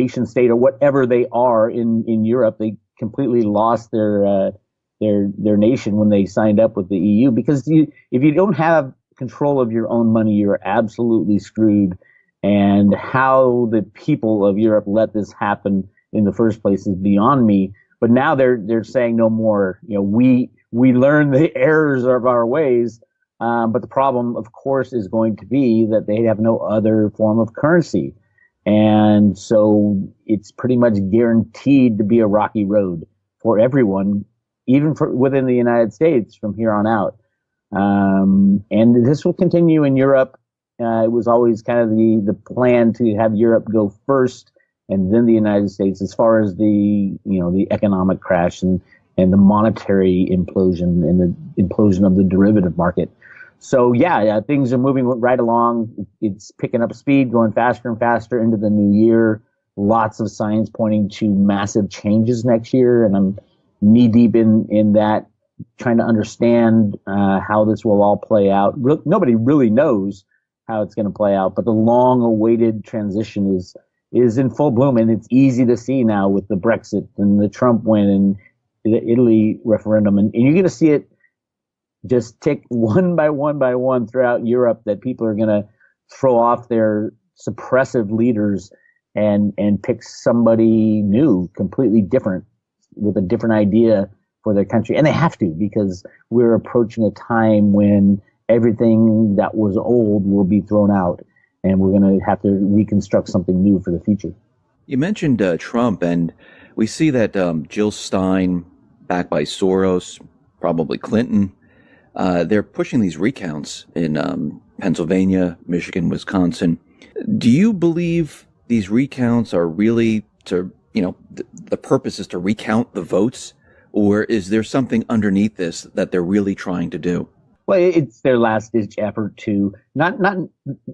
nation state or whatever they are in Europe. They completely lost their nation when they signed up with the EU, because if you don't have control of your own money, you're absolutely screwed. And how the people of Europe let this happen in the first place is beyond me. But now they're saying no more. We learn the errors of our ways. But the problem, of course, is going to be that they have no other form of currency. And so it's pretty much guaranteed to be a rocky road for everyone, even within the United States from here on out. And this will continue in Europe. It was always kind of the plan to have Europe go first and then the United States as far as the economic crash and the monetary implosion and the implosion of the derivative market. So yeah, things are moving right along. It's picking up speed, going faster and faster into the new year. Lots of signs pointing to massive changes next year, and I'm knee deep in that, trying to understand how this will all play out. Nobody really knows how it's going to play out, but the long-awaited transition is in full bloom, and it's easy to see now with the Brexit and the Trump win and the Italy referendum, and you're going to see it just tick one by one throughout Europe, that people are going to throw off their suppressive leaders and pick somebody new, completely different, with a different idea for their country. And they have to, because we're approaching a time when everything that was old will be thrown out, and we're going to have to reconstruct something new for the future. You mentioned Trump, and we see that Jill Stein, backed by Soros, probably Clinton, they're pushing these recounts in Pennsylvania, Michigan, Wisconsin. Do you believe these recounts are really to, the purpose is to recount the votes, or is there something underneath this that they're really trying to do? Well, it's their last ditch effort to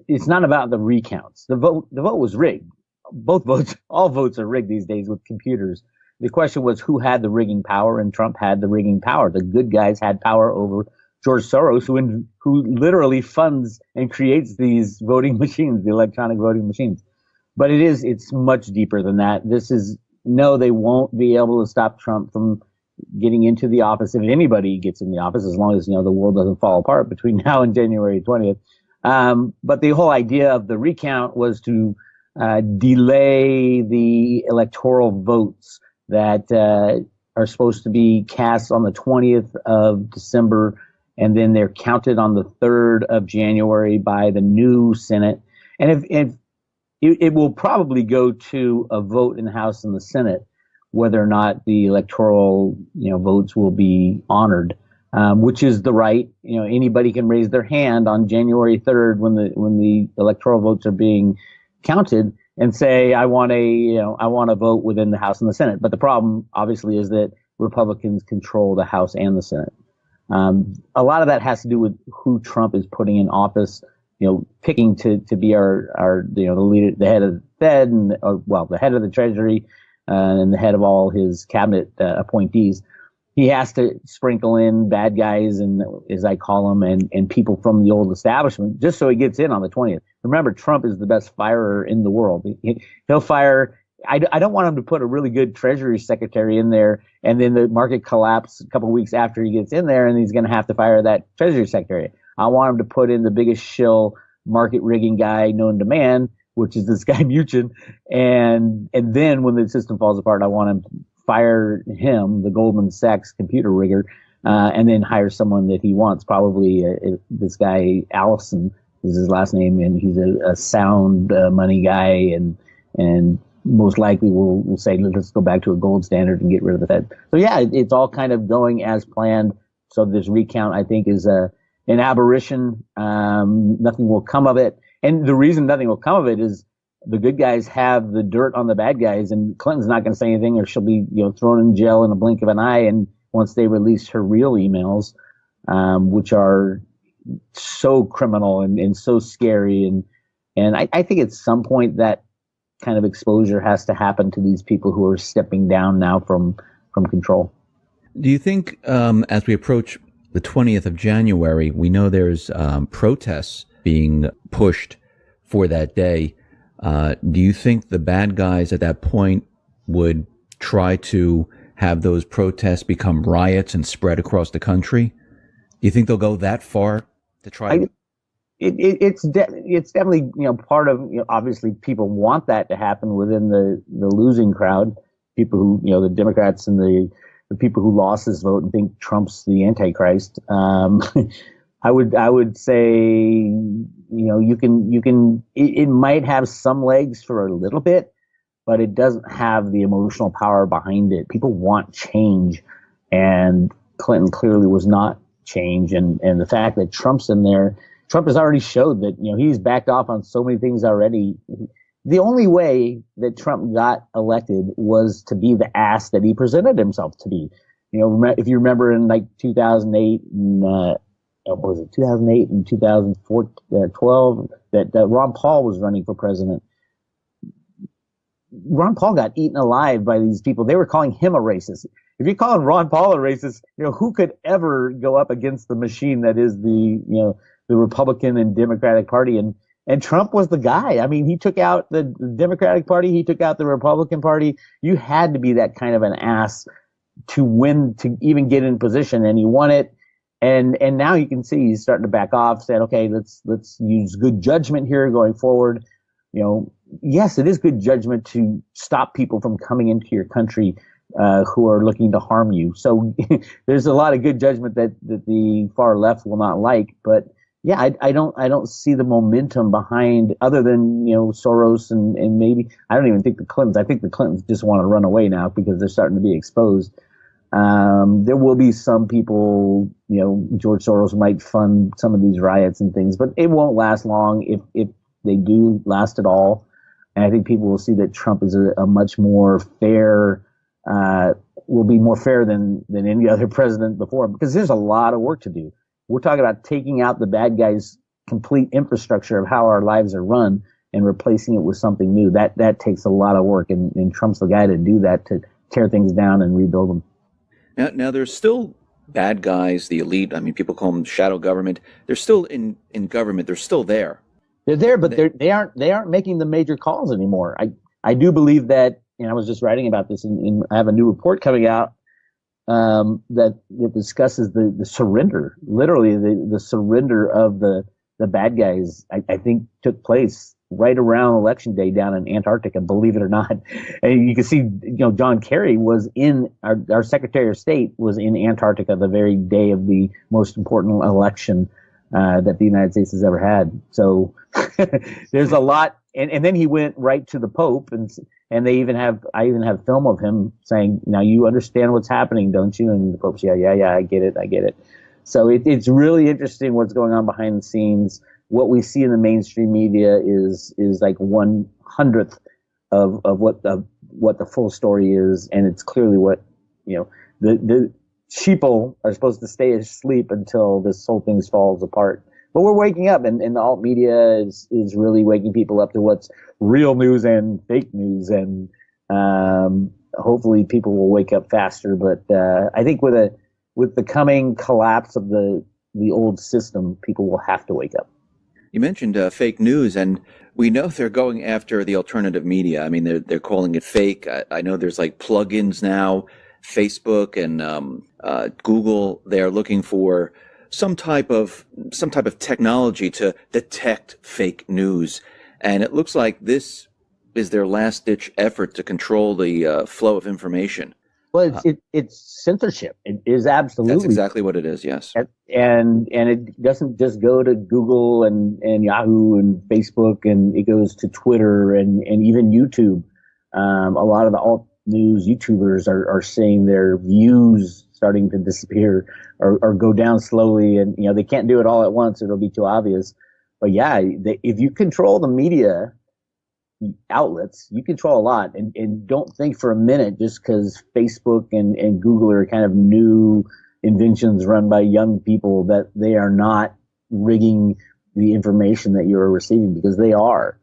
it's not about the recounts. The vote was rigged. Both votes, all votes are rigged these days with computers. The question was who had the rigging power, and Trump had the rigging power. The good guys had power over George Soros, who literally funds and creates these voting machines, the electronic voting machines. But it's much deeper than that. They won't be able to stop Trump from getting into the office, if anybody gets in the office, as long as, the world doesn't fall apart between now and January 20th. But the whole idea of the recount was to delay the electoral votes that are supposed to be cast on the 20th of December, and then they're counted on the 3rd of January by the new Senate. And if it will probably go to a vote in the House and the Senate, whether or not the electoral, votes will be honored, which is the right. Anybody can raise their hand on January 3rd when the electoral votes are being counted and say, I want a vote within the House and the Senate. But the problem, obviously, is that Republicans control the House and the Senate. A lot of that has to do with who Trump is putting in office, picking to be our the leader, the head of the Fed, the head of the Treasury, and the head of all his cabinet appointees. He has to sprinkle in bad guys, and as I call them, and people from the old establishment, just so he gets in on the 20th. Remember, Trump is the best firer in the world. He'll fire. I don't want him to put a really good Treasury secretary in there, and then the market collapse a couple of weeks after he gets in there, and he's going to have to fire that Treasury secretary. I want him to put in the biggest shill market rigging guy known to man, which is this guy Mnuchin, and then when the system falls apart, I want him to fire him, the Goldman Sachs computer rigger, and then hire someone that he wants. Probably this guy Allison is his last name, and he's a sound money guy, and most likely we'll say, let's go back to a gold standard and get rid of the Fed. So yeah, it's all kind of going as planned. So this recount, I think, is an aberration. Nothing will come of it. And the reason nothing will come of it is the good guys have the dirt on the bad guys, and Clinton's not going to say anything, or she'll be thrown in jail in a blink of an eye. And once they release her real emails, which are so criminal and so scary, and I think at some point that kind of exposure has to happen to these people who are stepping down now from control. Do you think as we approach the 20th of January, we know there's protests being pushed for that day. Do you think the bad guys at that point would try to have those protests become riots and spread across the country? Do you think they'll go that far to try? It's definitely part of obviously people want that to happen within the losing crowd, people who the Democrats and the people who lost this vote and think Trump's the Antichrist. I would say you can it might have some legs for a little bit, but it doesn't have the emotional power behind it. People want change, and Clinton clearly was not change, and the fact that Trump's in there. Trump has already showed that he's backed off on so many things already. The only way that Trump got elected was to be the ass that he presented himself to be. If you remember in like 2008 and what was it 2008 and 2012 that Ron Paul was running for president. Ron Paul got eaten alive by these people. They were calling him a racist. If you're calling Ron Paul a racist, who could ever go up against the machine that is the Republican and Democratic Party? And Trump was the guy. I mean, he took out the Democratic Party. He took out the Republican Party. You had to be that kind of an ass to win, to even get in position. And he won it. And now you can see he's starting to back off, saying, okay, let's use good judgment here going forward. Yes, it is good judgment to stop people from coming into your country who are looking to harm you. So there's a lot of good judgment that the far left will not like. But yeah, I don't see the momentum behind, other than Soros and maybe I don't even think the Clintons. I think the Clintons just want to run away now because they're starting to be exposed. There will be some people, George Soros might fund some of these riots and things, but it won't last long if they do last at all. And I think people will see that Trump is a much more fair, will be more fair than any other president before, because there's a lot of work to do. We're talking about taking out the bad guys' complete infrastructure of how our lives are run and replacing it with something new. That takes a lot of work, and Trump's the guy to do that, to tear things down and rebuild them. Now there's still bad guys, the elite. I mean, people call them shadow government. They're still in government. They're still there. They're there, but they aren't making the major calls anymore. I do believe that, and I was just writing about this, and I have a new report coming out that discusses the surrender, literally the surrender of the bad guys. I think took place right around Election Day down in Antarctica, believe it or not. And you can see, John Kerry was in, our Secretary of State was in Antarctica the very day of the most important election that the United States has ever had. So there's a lot. And then he went right to the Pope, and I even have film of him saying, "Now you understand what's happening, don't you?" And the Pope's, yeah, I get it. So it's really interesting what's going on behind the scenes. What we see in the mainstream media is like 1/100th of what the full story is, and it's clearly what the sheeple are supposed to stay asleep until this whole thing falls apart. But we're waking up, and the alt media is really waking people up to what's real news and fake news, and hopefully people will wake up faster. But I think with the coming collapse of the old system, people will have to wake up. You mentioned fake news, and we know they're going after the alternative media. I mean, they're calling it fake. I know there's like plugins now, Facebook and Google. They are looking for some type of technology to detect fake news, and it looks like this is their last-ditch effort to control the flow of information. Well, it's censorship. It is absolutely. That's exactly what it is. Yes, and it doesn't just go to Google and Yahoo and Facebook, and it goes to Twitter and even YouTube. A lot of the alt news YouTubers are seeing their views starting to disappear or go down slowly, and they can't do it all at once. It'll be too obvious. But yeah, if you control the media outlets, you control a lot, and don't think for a minute just because Facebook and Google are kind of new inventions run by young people that they are not rigging the information that you're receiving, because they are.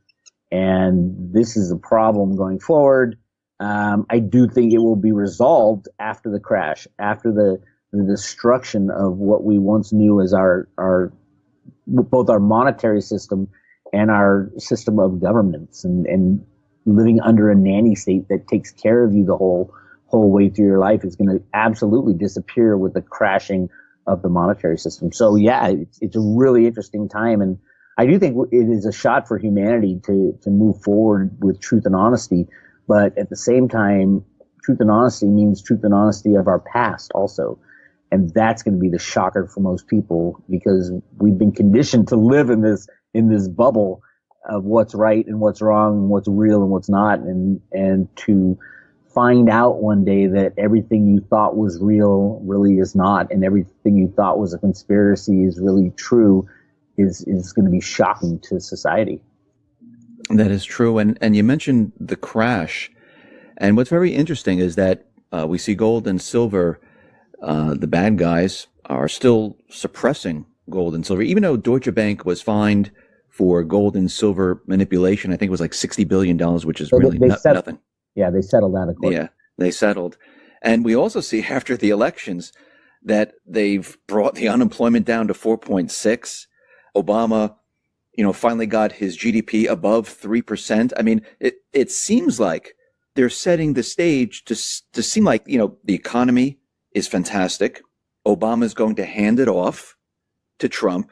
And this is a problem going forward. I do think it will be resolved after the crash, after the destruction of what we once knew as our both our monetary system and our system of governments and living under a nanny state that takes care of you the whole way through your life is going to absolutely disappear with the crashing of the monetary system. So yeah, it's a really interesting time, and I do think it is a shot for humanity to move forward with truth and honesty. But at the same time, truth and honesty means truth and honesty of our past also. And that's going to be the shocker for most people, because we've been conditioned to live in this bubble of what's right and what's wrong and what's real and what's not. And to find out one day that everything you thought was real really is not, and everything you thought was a conspiracy is really true, is going to be shocking to society. That is true. And you mentioned the crash. And what's very interesting is that we see gold and silver, the bad guys are still suppressing gold and silver, even though Deutsche Bank was fined for gold and silver manipulation. I think it was like $60 billion, which is really nothing. Yeah, they settled out of court. Yeah, they settled. And we also see after the elections that they've brought the unemployment down to 4.6. Obama, finally got his GDP above 3%. I mean, it seems like they're setting the stage to seem like, the economy is fantastic. Obama's going to hand it off to Trump.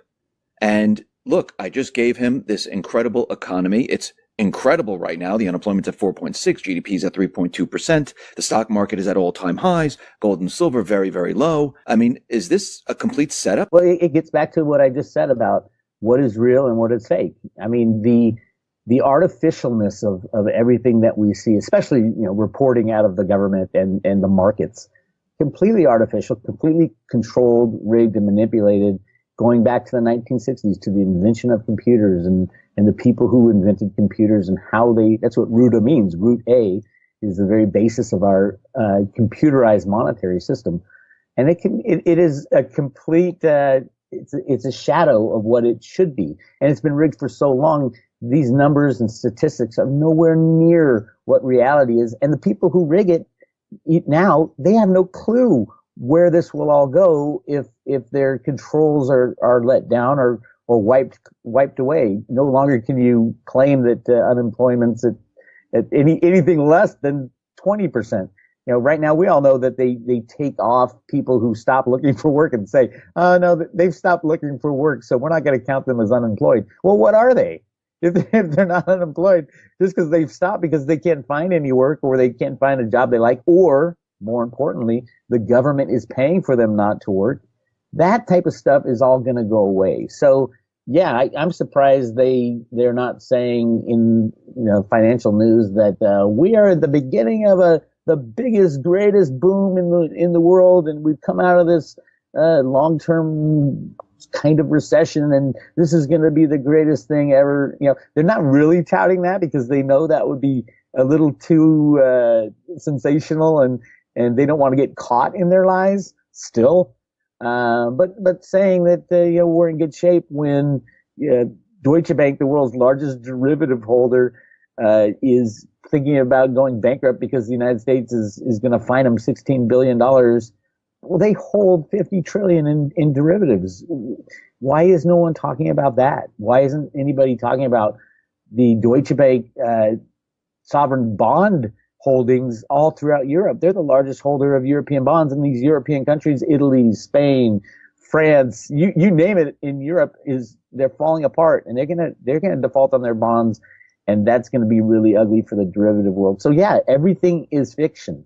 And look, I just gave him this incredible economy. It's incredible right now. The unemployment's at 4.6, GDP is at 3.2%. The stock market is at all-time highs. Gold and silver very, very low. I mean, is this a complete setup? Well, it gets back to what I just said about what is real and what is fake. I mean, the artificialness of everything that we see, especially, reporting out of the government and the markets, completely artificial, completely controlled, rigged, and manipulated, going back to the 1960s, to the invention of computers and the people who invented computers and how that's what RUTA means. Root A is the very basis of our computerized monetary system. And it is a complete, it's a shadow of what it should be. And it's been rigged for so long. These numbers and statistics are nowhere near what reality is. And the people who rig it now, they have no clue where this will all go if their controls are let down or wiped away. No longer can you claim that unemployment's at anything less than 20%. Right now we all know that they take off people who stop looking for work and say, oh no, they've stopped looking for work, so we're not going to count them as unemployed. Well, what are they? If they're not unemployed, just because they've stopped because they can't find any work or they can't find a job they like, or more importantly, the government is paying for them not to work, that type of stuff is all going to go away. So yeah, I'm surprised they're not saying in financial news that we are at the beginning of the biggest, greatest boom in the world, and we've come out of this long-term kind of recession, and this is going to be the greatest thing ever. They're not really touting that because they know that would be a little too sensational, and they don't want to get caught in their lies still. But saying that we're in good shape when Deutsche Bank, the world's largest derivative holder, is thinking about going bankrupt because the United States is going to fine them $16 billion. Well, they hold 50 trillion in derivatives. Why is no one talking about that? Why isn't anybody talking about the Deutsche Bank sovereign bond holdings all throughout Europe? They're the largest holder of European bonds in these European countries. Italy, Spain, France, you name it, in Europe they're falling apart, and they're gonna default on their bonds, and that's going to be really ugly for the derivative world. So yeah, everything is fiction.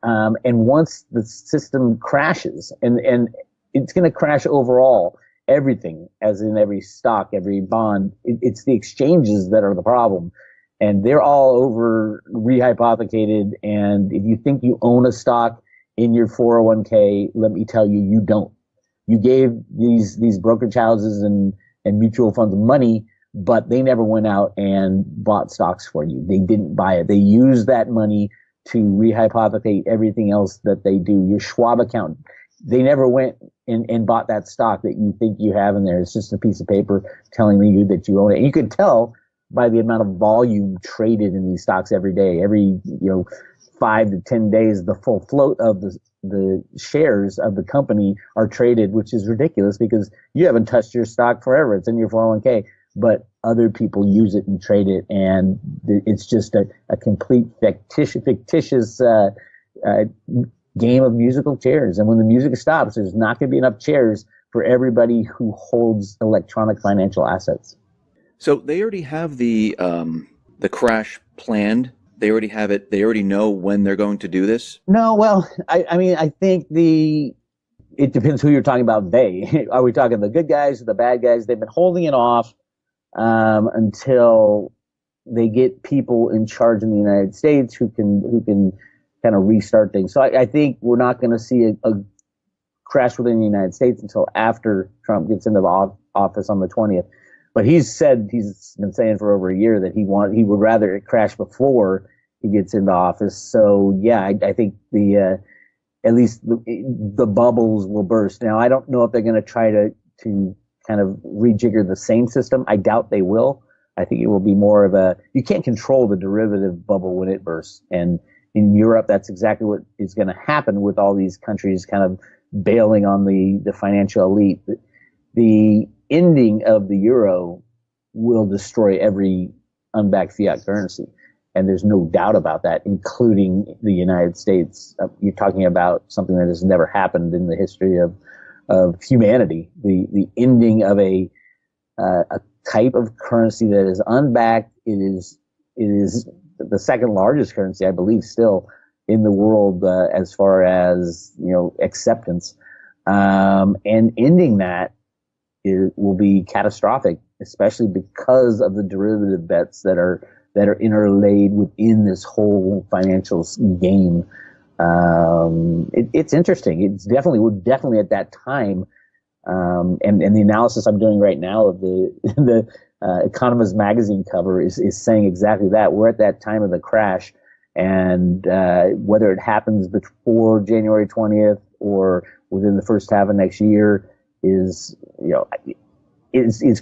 And once the system crashes, and it's going to crash overall, everything, as in every stock, every bond, it's the exchanges that are the problem. And they're all over rehypothecated. And if you think you own a stock in your 401k, let me tell you, you don't. You gave these brokerage houses and mutual funds money, but they never went out and bought stocks for you. They didn't buy it. They used that money to rehypothecate everything else that they do. Your Schwab account, they never went and bought that stock that you think you have in there. It's just a piece of paper telling you that you own it. And you could tell by the amount of volume traded in these stocks every day. Every 5 to 10 days, the full float of the shares of the company are traded, which is ridiculous because you haven't touched your stock forever. It's in your 401k. but other people use it and trade it, and it's just a complete fictitious uh, game of musical chairs. And when the music stops, there's not going to be enough chairs for everybody who holds electronic financial assets. So they already have the crash planned. They already have it. They already know when they're going to do this. No, well, I mean, I think it depends who you're talking about. They are we talking the good guys or the bad guys? They've been holding it off until they get people in charge in the United States who can kind of restart things. So I think we're not going to see a crash within the United States until after Trump gets into the office on the 20th. But he's been saying for over a year that he would rather it crash before he gets into office. So yeah, I think at least the bubbles will burst. Now I don't know if they're going to try to kind of rejigger the same system. I doubt they will. I think it will be more of you can't control the derivative bubble when it bursts. And in Europe, that's exactly what is going to happen with all these countries kind of bailing on the financial elite. The ending of the euro will destroy every unbacked fiat currency. And there's no doubt about that, including the United States. You're talking about something that has never happened in the history of humanity. The ending of a type of currency that is unbacked. It is the second largest currency, I believe, still in the world as far as acceptance. And ending that will be catastrophic, especially because of the derivative bets that are interlaid within this whole financial game. It's interesting. We're definitely at that time. And the analysis I'm doing right now of the Economist magazine cover is saying exactly that. We're at that time of the crash, and whether it happens before January 20th or within the first half of next year is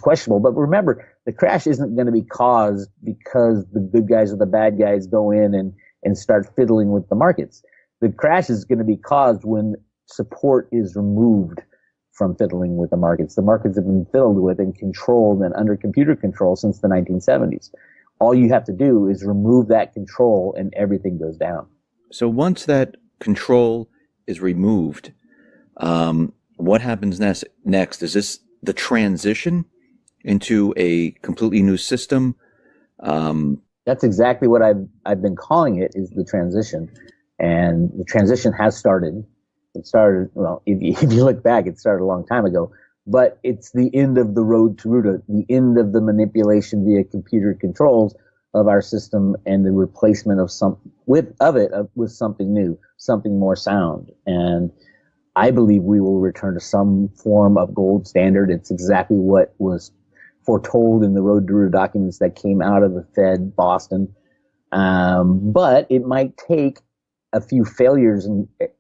questionable. But remember, the crash isn't going to be caused because the good guys or the bad guys go in and start fiddling with the markets. The crash is going to be caused when support is removed from fiddling with the markets. The markets have been fiddled with and controlled and under computer control since the 1970s. All you have to do is remove that control and everything goes down. So once that control is removed, what happens next? Is this the transition into a completely new system? That's exactly what I've been calling it, is the transition. And the transition has started. It started, well, if you look back, it started a long time ago. But it's the end of the road to Ruta, the end of the manipulation via computer controls of our system, and the replacement of with something new, something more sound. And I believe we will return to some form of gold standard. It's exactly what was foretold in the Road to Ruta documents that came out of the Fed Boston. But it might take a few failures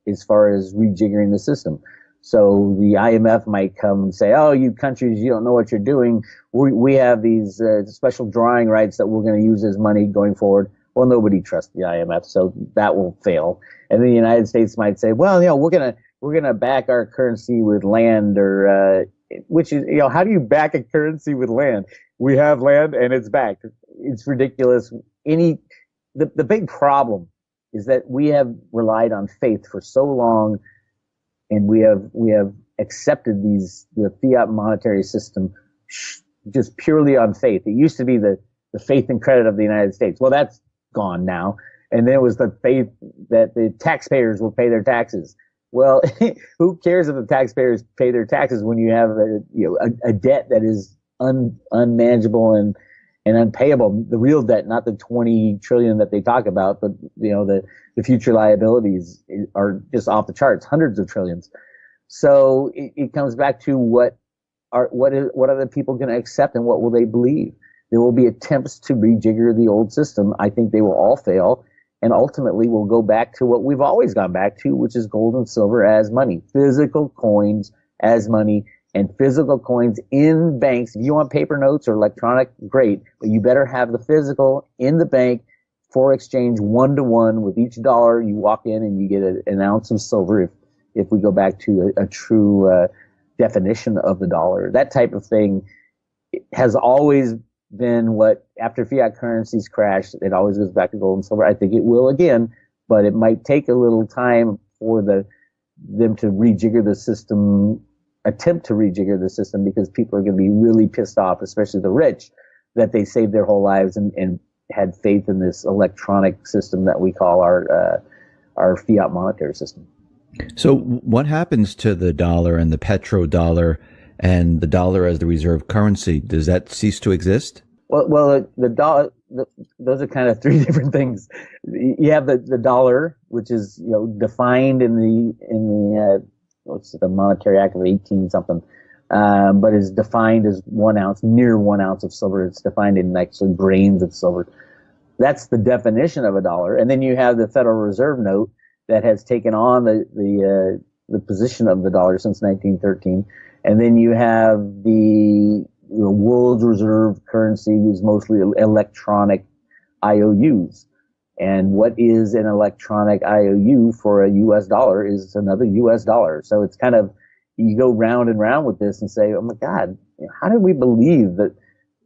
as far as rejiggering the system. So the IMF might come and say, "Oh, you countries, you don't know what you're doing. We have these special drawing rights that we're going to use as money going forward." Well, nobody trusts the IMF, so that will fail. And then the United States might say, "Well, we're gonna back our currency with land," or which is, how do you back a currency with land? We have land and it's backed. It's ridiculous. The big problem is that we have relied on faith for so long, and we have accepted the fiat monetary system just purely on faith. It used to be the faith and credit of the United States. Well, that's gone now. And then it was the faith that the taxpayers will pay their taxes. Well, who cares if the taxpayers pay their taxes when you have a debt that is unmanageable and unpayable? The real debt, not the 20 trillion that they talk about, but the future liabilities are just off the charts, hundreds of trillions. So it comes back to what are the people going to accept, and what will they believe? There will be attempts to rejigger the old system. I think they will all fail. And ultimately, we'll go back to what we've always gone back to, which is gold and silver as money, physical coins as money, and physical coins in banks. If you want paper notes or electronic, great, but you better have the physical in the bank for exchange 1-to-1 with each dollar. You walk in and you get an ounce of silver if we go back to a true definition of the dollar. That type of thing has always been what, after fiat currencies crash, it always goes back to gold and silver. I think it will again, but it might take a little time for them to rejigger the system, attempt to rejigger the system, because people are going to be really pissed off, especially the rich, that they saved their whole lives and had faith in this electronic system that we call our fiat monetary system. So what happens to the dollar and the petrodollar and the dollar as the reserve currency? Does that cease to exist? Well, the dollar, those are kind of three different things. You have the dollar, which is, defined in the what's the Monetary Act of 18 something, but is defined as 1 ounce, near 1 ounce of silver. It's defined in actually grains of silver. That's the definition of a dollar. And then you have the Federal Reserve note that has taken on the position of the dollar since 1913. And then you have the world reserve currency, who's mostly electronic IOUs. And what is an electronic IOU for a US dollar is another US dollar. So it's kind of, you go round and round with this and say, oh my God, how did we believe that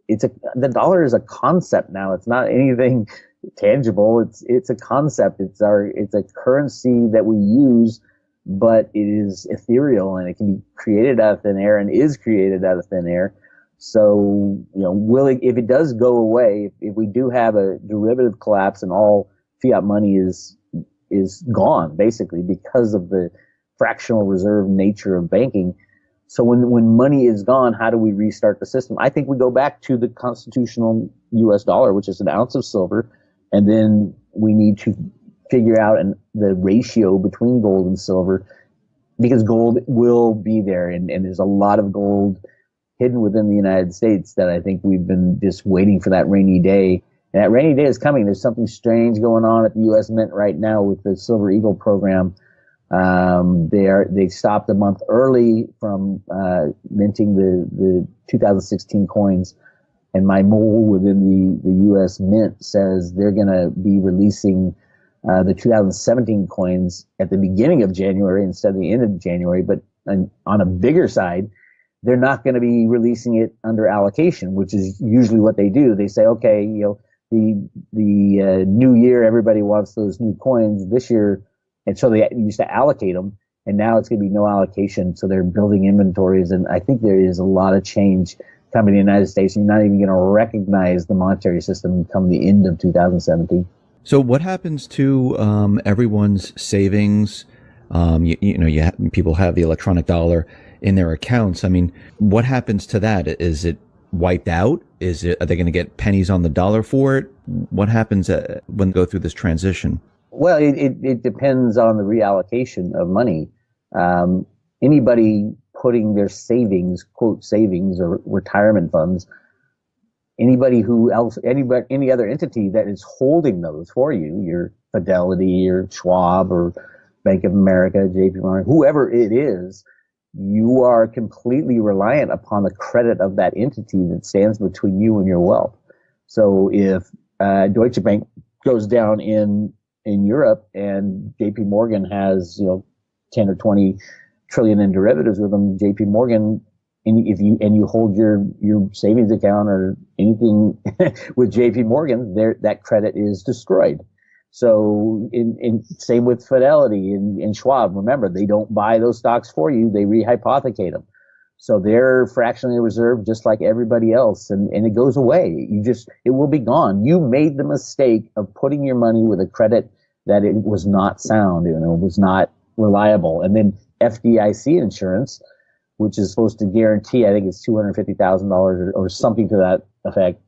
the dollar is a concept now? It's not anything tangible. It's a concept. It's a currency that we use, but it is ethereal, and it can be created out of thin air and is created out of thin air. So, if it does go away, if we do have a derivative collapse and all fiat money is gone, basically, because of the fractional reserve nature of banking. So when money is gone, how do we restart the system? I think we go back to the constitutional US dollar, which is 1 ounce of silver, and then we need to figure out the ratio between gold and silver, because gold will be there, and there's a lot of gold hidden within the United States that I think we've been just waiting for that rainy day. And that rainy day is coming. There's something strange going on at the U.S. Mint right now with the Silver Eagle program. They stopped a month early from minting the 2016 coins, and my mole within the U.S. Mint says they're going to be releasing the 2017 coins at the beginning of January instead of the end of January. But on a bigger side, they're not going to be releasing it under allocation, which is usually what they do. They say, okay, the new year, everybody wants those new coins this year. And so they used to allocate them, and now it's going to be no allocation. So they're building inventories. And I think there is a lot of change coming to the United States. You're not even going to recognize the monetary system come the end of 2017. So what happens to everyone's savings? People have the electronic dollar in their accounts. I mean, what happens to that? Is it wiped out? Are they going to get pennies on the dollar for it? What happens when they go through this transition? Well, it depends on the reallocation of money. Anybody putting their savings, quote savings or retirement funds, any other entity that is holding those for you, your Fidelity or Schwab or Bank of America, JP Morgan, whoever it is, you are completely reliant upon the credit of that entity that stands between you and your wealth. So if Deutsche Bank goes down in Europe and JP Morgan has 10 or 20 trillion in derivatives with them, JP Morgan, and you hold your savings account or anything with JP Morgan, that credit is destroyed. So in same with Fidelity and Schwab. Remember, they don't buy those stocks for you; they rehypothecate them. So they're fractionally reserved just like everybody else, and it goes away. It will be gone. You made the mistake of putting your money with a credit that it was not sound, was not reliable. And then FDIC insurance, which is supposed to guarantee, I think it's $250,000 or something to that effect.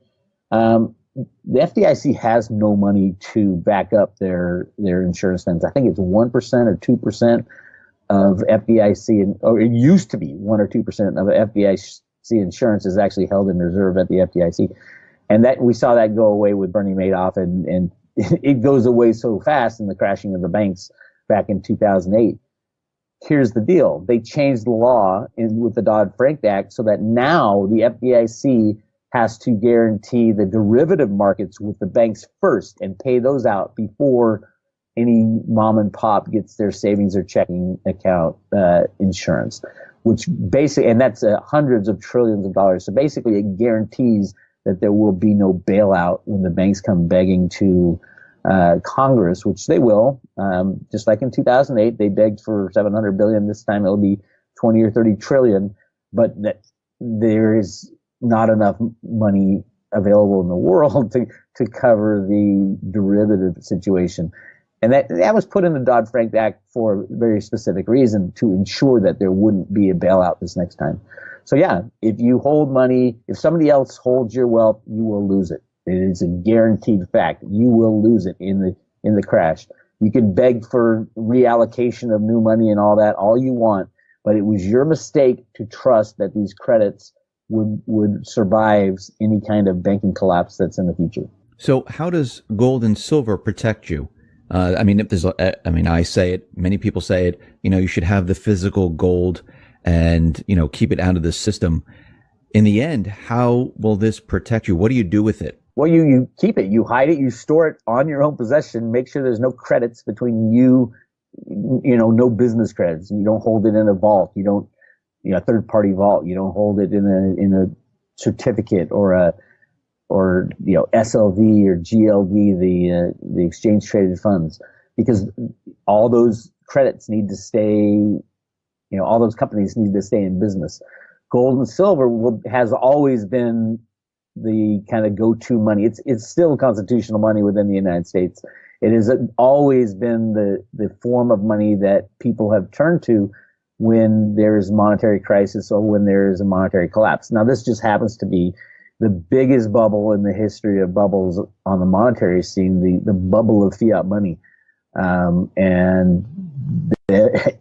The FDIC has no money to back up their insurance funds. I think it's 1% or 2% of FDIC, or it used to be 1 or 2% of FDIC insurance is actually held in reserve at the FDIC. And that we saw that go away with Bernie Madoff, and it goes away so fast in the crashing of the banks back in 2008. Here's the deal. They changed the law with the Dodd-Frank Act so that now the FDIC has to guarantee the derivative markets with the banks first and pay those out before any mom and pop gets their savings or checking account insurance, which basically, and that's hundreds of trillions of dollars. So basically, it guarantees that there will be no bailout when the banks come begging to Congress, which they will. Just like in 2008, they begged for 700 billion. This time it'll be 20 or 30 trillion, but that there is not enough money available in the world to cover the derivative situation. And that was put in the Dodd-Frank Act for a very specific reason, to ensure that there wouldn't be a bailout this next time. So yeah, if you hold money, if somebody else holds your wealth, you will lose it. It is a guaranteed fact. You will lose it in the crash. You can beg for reallocation of new money and all that all you want, but it was your mistake to trust that these credits would survive any kind of banking collapse that's in the future. So how does gold and silver protect you? I say it, many people say it, you should have the physical gold and, keep it out of the system. In the end, how will this protect you? What do you do with it? Well, you keep it, you hide it, you store it on your own possession, make sure there's no credits between you, no business credits. You don't hold it in a vault. You don't, a third party vault. You don't hold it in a certificate or SLV or GLD, the exchange traded funds, because all those credits need to stay, all those companies need to stay in business. Gold and silver has always been the kind of go-to money. It's still constitutional money within the United States. It has always been the form of money that people have turned to when there is monetary crisis or when there is a monetary collapse. Now, this just happens to be the biggest bubble in the history of bubbles on the monetary scene, the bubble of fiat money.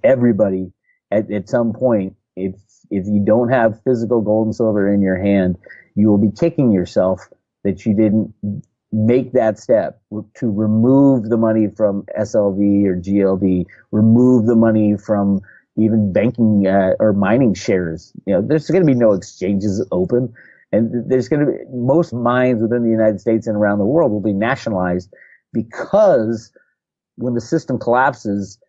Everybody at some point, if you don't have physical gold and silver in your hand, you will be kicking yourself that you didn't make that step to remove the money from SLV or GLD, remove the money from even banking or mining shares. There's going to be no exchanges open. And there's going to be, most mines within the United States and around the world will be nationalized, because when the system collapses,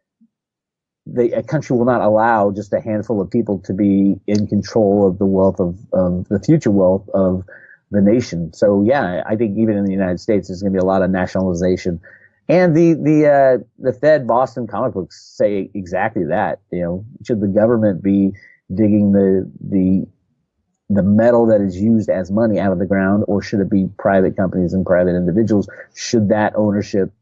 a country will not allow just a handful of people to be in control of the wealth of the future wealth of the nation. So yeah, I think even in the United States, there's going to be a lot of nationalization. And the Fed Boston comic books say exactly that. Should the government be digging the metal that is used as money out of the ground, or should it be private companies and private individuals? Should that ownership,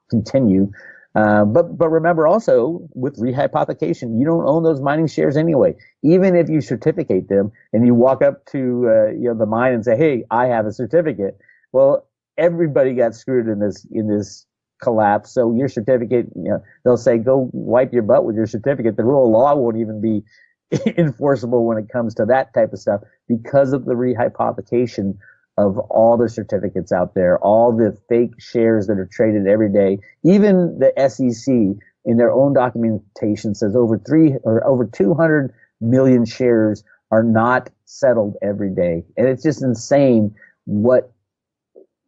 continue? But remember also, with rehypothecation, you don't own those mining shares anyway. Even if you certificate them and you walk up to the mine and say, "Hey, I have a certificate," well, everybody got screwed in this collapse. So your certificate, they'll say, "Go wipe your butt with your certificate." The rule of law won't even be enforceable when it comes to that type of stuff, because of the rehypothecation of all the certificates out there, all the fake shares that are traded every day. Even the SEC in their own documentation says over 200 million shares are not settled every day. And it's just insane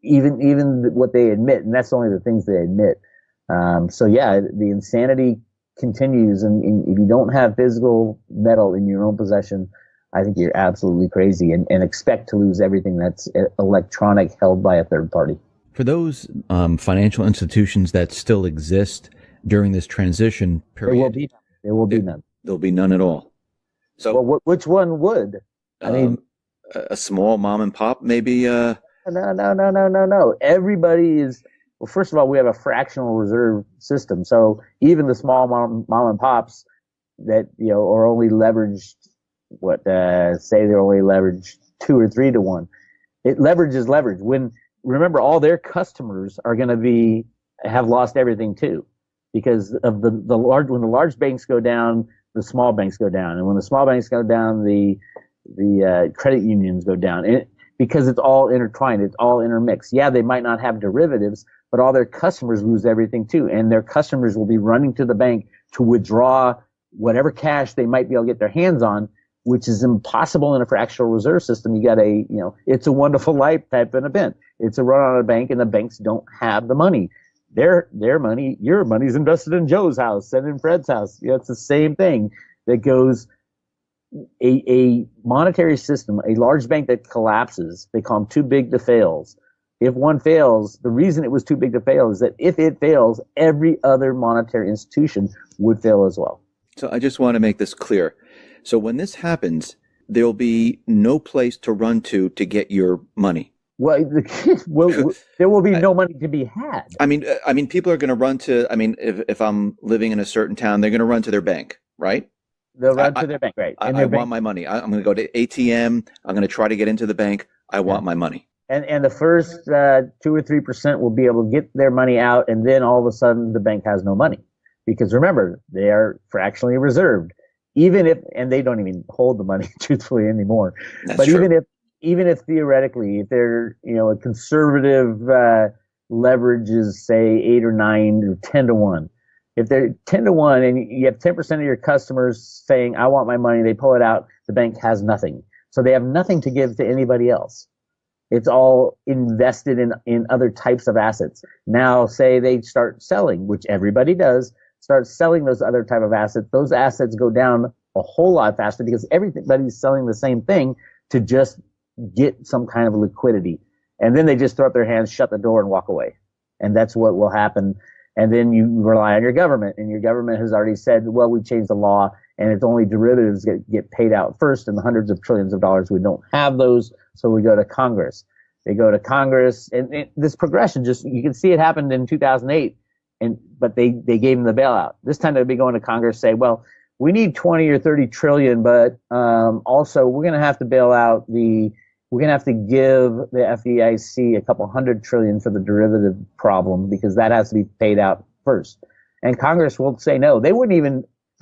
even what they admit, and that's only the things they admit. So yeah, the insanity continues, and if you don't have physical metal in your own possession, I think you're absolutely crazy, and expect to lose everything that's electronic, held by a third party. For those financial institutions that still exist during this transition period, there will be none. There'll be none at all. So, well, which one would? I mean, a small mom and pop, maybe. No. Everybody is. Well, first of all, we have a fractional reserve system, so even the small mom and pops that are only leveraged, say they're only leveraged 2 or 3 to 1. Leverage is leverage. Remember, all their customers are going to have lost everything too, because of when the large banks go down, the small banks go down, and when the small banks go down, the credit unions go down. Because it's all intertwined, it's all intermixed. Yeah, they might not have derivatives, but all their customers lose everything too, and their customers will be running to the bank to withdraw whatever cash they might be able to get their hands on, which is impossible in a fractional reserve system. You got it's a wonderful life type of event. It's a run on a bank, and the banks don't have the money. Their money, your money's invested in Joe's house and in Fred's house. It's the same thing. that goes a monetary system, a large bank that collapses. They call them too big to fail. If one fails, the reason it was too big to fail is that if it fails, every other monetary institution would fail as well. So I just want to make this clear. So when this happens, there'll be no place to run to get your money. Well, there will be no money to be had. I mean, people are going to run to. I mean, if I'm living in a certain town, they're going to run to their bank, right? They'll run to their bank, right? I want my money. I'm going to go to ATM. I'm going to try to get into the bank. I want my money. And the first 2 or 3% will be able to get their money out, and then all of a sudden the bank has no money, because remember, they are fractionally reserved. Even if, and they don't even hold the money truthfully anymore. That's but true. even if theoretically, if they're, a conservative leverage is say 8 or 9 or 10 to 1. If they're 10 to 1 and you have 10% of your customers saying, I want my money, they pull it out, the bank has nothing. So they have nothing to give to anybody else. It's all invested in other types of assets. Now, say they start selling, which everybody does, start selling those other type of assets. Those assets go down a whole lot faster because everybody's selling the same thing to just get some kind of liquidity. And then they just throw up their hands, shut the door, and walk away. And that's what will happen. And then you rely on your government, and your government has already said, well, we changed the law, and it's only derivatives get paid out first, and the hundreds of trillions of dollars, we don't have those, so we go to Congress. They go to Congress, and this progression, just you can see it happened in 2008, but they gave them the bailout. This time they'll be going to Congress, say, well, we need 20 or 30 trillion, but also we're going to have to bail out we're going to have to give the FDIC a couple hundred trillion for the derivative problem, because that has to be paid out first. And Congress will say no.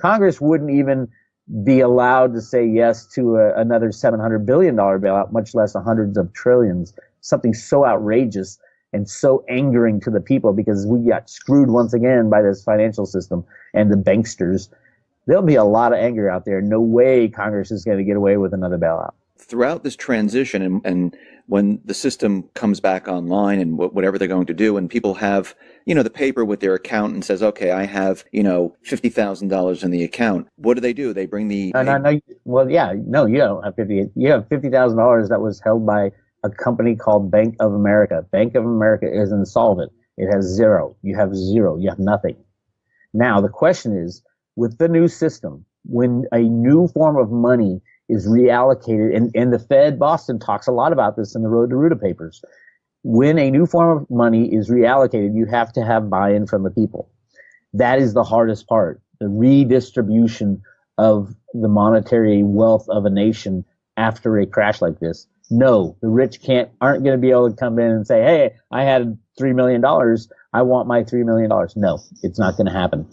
Congress wouldn't even be allowed to say yes to another $700 billion bailout, much less hundreds of trillions, something so outrageous and so angering to the people, because we got screwed once again by this financial system and the banksters. There'll be a lot of anger out there. No way Congress is going to get away with another bailout. Throughout this transition, and when the system comes back online and whatever they're going to do, and people have, the paper with their account and says, okay, I have, $50,000 in the account. What do? They bring the... No. Well, yeah, no, you don't have you have $50,000 that was held by a company called Bank of America. Bank of America is insolvent. It has zero. You have zero. You have nothing. Now, the question is, with the new system, when a new form of money is reallocated, and the Fed Boston talks a lot about this in the Road to Ruta papers. When a new form of money is reallocated, you have to have buy-in from the people. That is the hardest part, the redistribution of the monetary wealth of a nation after a crash like this. No, the rich aren't going to be able to come in and say, hey, I had $3 million. I want my $3 million. No, it's not going to happen.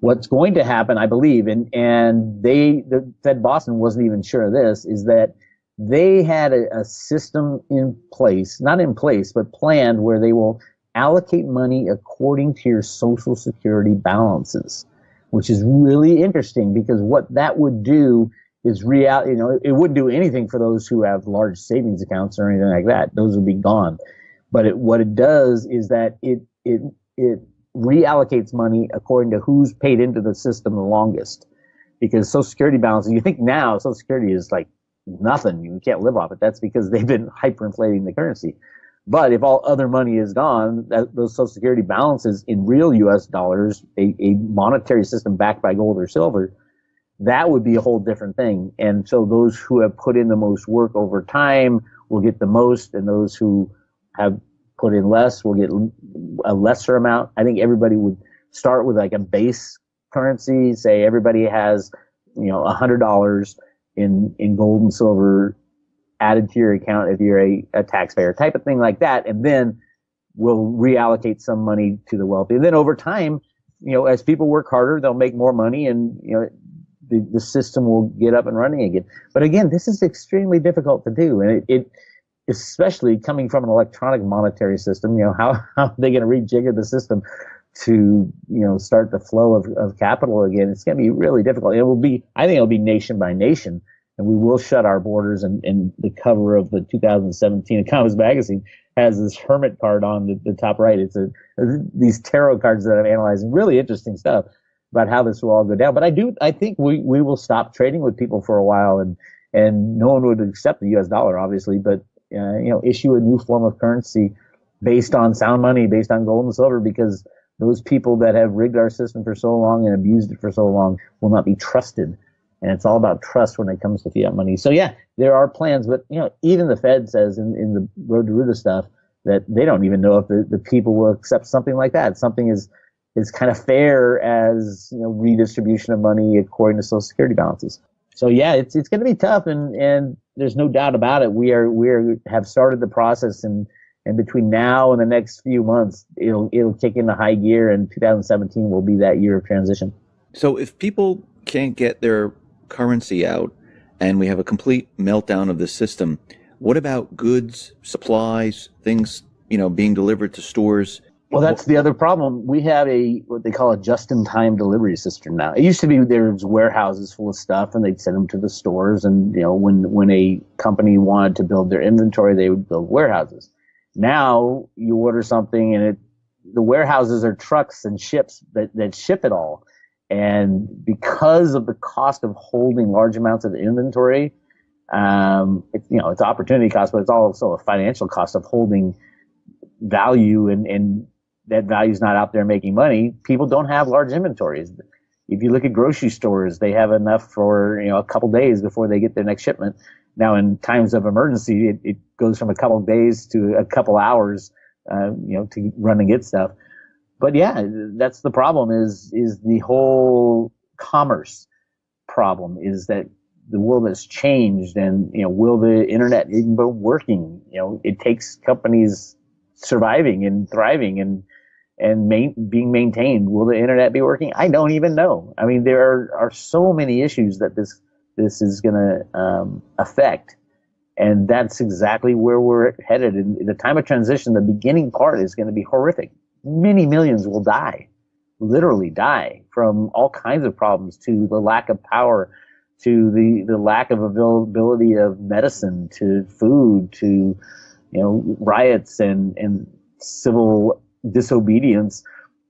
What's going to happen, I believe, and the Fed Boston wasn't even sure of this, is that they had a system in place, not in place, but planned, where they will allocate money according to your Social Security balances, which is really interesting, because what that would do is it wouldn't do anything for those who have large savings accounts or anything like that. Those would be gone. But what it does is that it reallocates money according to who's paid into the system the longest, because Social Security balances, you think now Social Security is like nothing, you can't live off it. That's because they've been hyperinflating the currency. But if all other money is gone, those Social Security balances in real US dollars, a monetary system backed by gold or silver, that would be a whole different thing. And so those who have put in the most work over time will get the most, and those who have put in less will get a lesser amount. I think everybody would start with like a base currency, say everybody has, $100 in gold and silver added to your account if you're a taxpayer, type of thing like that. And then we'll reallocate some money to the wealthy. And then over time, as people work harder, they'll make more money, and, the system will get up and running again. But again, this is extremely difficult to do. And it especially coming from an electronic monetary system, how are they going to rejigger the system to, start the flow of capital again? It's going to be really difficult. I think it'll be nation by nation, and we will shut our borders. And the cover of the 2017 Economist magazine has this hermit card on the top right. It's these tarot cards that I've analyzed, really interesting stuff. about how this will all go down. But I think we will stop trading with people for a while, and no one would accept the U.S. dollar, obviously, but issue a new form of currency based on sound money, based on gold and silver, because those people that have rigged our system for so long and abused it for so long will not be trusted. And it's all about trust when it comes to fiat money. So yeah, there are plans, but even the Fed says in the Road to Ruta stuff that they don't even know if the people will accept something like that. Something is kind of fair as redistribution of money according to Social Security balances. So yeah, it's going to be tough, and there's no doubt about it. We have started the process, and between now and the next few months, it'll kick into high gear, and 2017 will be that year of transition. So if people can't get their currency out and we have a complete meltdown of the system, what about goods, supplies, things, being delivered to stores? Well, that's the other problem. We have what they call a just-in-time delivery system now. It used to be there was warehouses full of stuff, and they'd send them to the stores. And when a company wanted to build their inventory, they would build warehouses. Now you order something, and the warehouses are trucks and ships that ship it all. And because of the cost of holding large amounts of inventory, it's opportunity cost, but it's also a financial cost of holding value, and that value is not out there making money. People don't have large inventories. If you look at grocery stores, they have enough for a couple days before they get their next shipment. Now, in times of emergency, it goes from a couple of days to a couple hours, to run and get stuff. But yeah, that's the problem. Is the whole commerce problem? Is that the world has changed, and will the internet even be working? It takes companies surviving and thriving and being maintained. Will the internet be working? I don't even know. I mean, there are so many issues that this is going to affect, and that's exactly where we're headed. In the time of transition, the beginning part is going to be horrific. Many millions will die, literally die, from all kinds of problems, to the lack of power, to the lack of availability of medicine, to food, to riots and civil disobedience,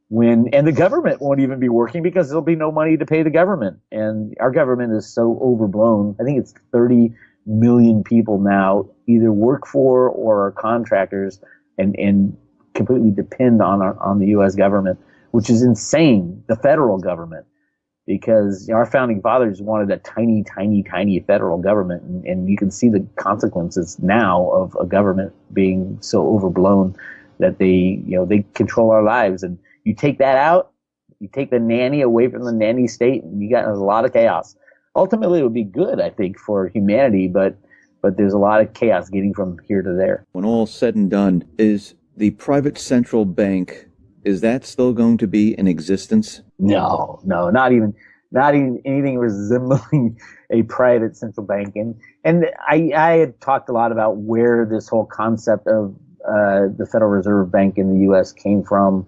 and the government won't even be working because there'll be no money to pay the government. And our government is so overblown. I think it's 30 million people now either work for or are contractors and completely depend on the U.S. government, which is insane, the federal government, because our founding fathers wanted a tiny, tiny, tiny federal government, and you can see the consequences now of a government being so overblown that they control our lives. And you take that out, you take the nanny away from the nanny state, and you got a lot of chaos. Ultimately, it would be good, I think, for humanity, but there's a lot of chaos getting from here to there. When all's said and done, is the private central bank, is that still going to be in existence? No, not even anything resembling a private central bank. And I had talked a lot about where this whole concept of the Federal Reserve Bank in the U.S. came from,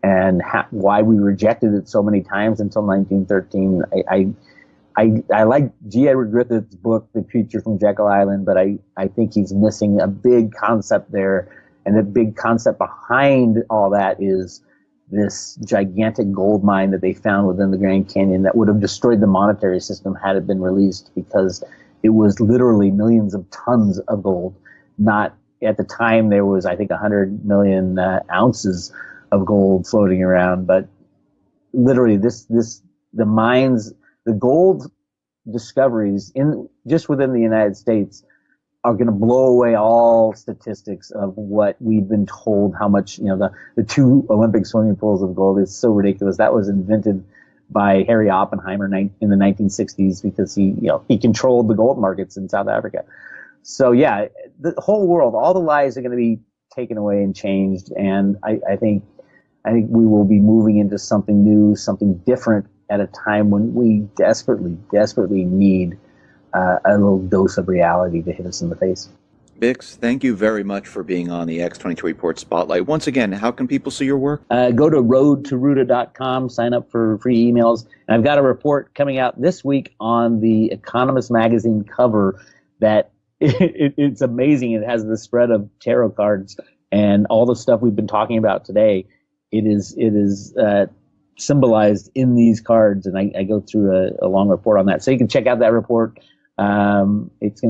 and why we rejected it so many times until 1913. I like G. Edward Griffith's book, The Creature from Jekyll Island, but I think he's missing a big concept there. And the big concept behind all that is this gigantic gold mine that they found within the Grand Canyon that would have destroyed the monetary system had it been released, because it was literally millions of tons of gold. Not at the time, there was, I think, 100 million ounces of gold floating around, but literally the mines, the gold discoveries just within the United States are going to blow away all statistics of what we've been told how much, the 2 Olympic swimming pools of gold is so ridiculous. That was invented by Harry Oppenheimer in the 1960s because he controlled the gold markets in South Africa. So yeah, the whole world, all the lies are going to be taken away and changed. And I think we will be moving into something new, something different at a time when we desperately, desperately need a little dose of reality to hit us in the face. Bix, thank you very much for being on the X22 Report Spotlight. Once again, how can people see your work? Go to roadtoruta.com, sign up for free emails. And I've got a report coming out this week on the Economist magazine cover that it's amazing. It has the spread of tarot cards and all the stuff we've been talking about today. It is symbolized in these cards, and I go through a long report on that. So you can check out that report. It's